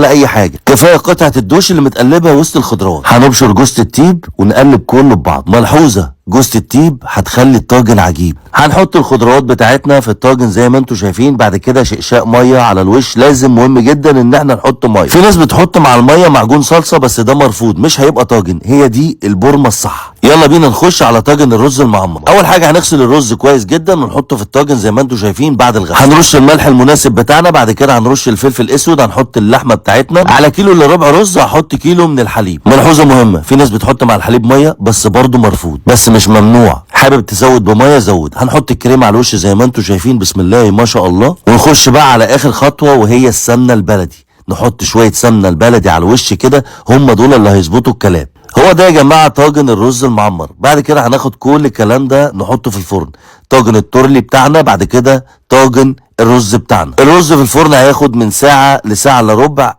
ولا اي حاجه، كفايه قطعه الدوش اللي متقلبه وسط الخضروات. هنبشر جوز الطيب ونقلب كله ببعض. ملحوظه، جوز الطيب هتخلي الطاجن عجيب. هنحط الخضروات بتاعتنا في الطاجن زي ما انتم شايفين. بعد كده شقشاق ميه على الوش، لازم مهم جدا ان احنا نحط ميه. في ناس بتحط مع الميه معجون صلصه بس ده مرفوض، مش هيبقى طاجن. هي دي البورمه الصح. يلا بينا نخش على طاجن الرز المعمر. اول حاجه هنغسل الرز كويس جدا ونحطه في الطاجن زي ما انتم شايفين. بعد الغسل هنرش الملح المناسب بتاعنا، بعد كده هنرش الفلفل الاسود. هنحط اللحمه بتاعتنا. على كيلو الا ربع رز هحط كيلو من الحليب. ملحوظه مهمه، في ناس بتحط مع الحليب ميه بس برضه مرفوض، بس مش ممنوع. حابب تزود بميه زود. هنحط الكريمه على الوش زي ما انتم شايفين، بسم الله ما شاء الله. ونخش بقى على اخر خطوه وهي السمنه البلدي. نحط شويه سمنه البلدي على الوش كده، هم دول اللي هيظبطوا الكلام. هو ده يا جماعه طاجن الرز المعمر. بعد كده هناخد كل الكلام ده نحطه في الفرن. طاجن التورلي بتاعنا، بعد كده طاجن الرز بتاعنا. الرز في الفرن هياخد من ساعه لساعه الا ربع.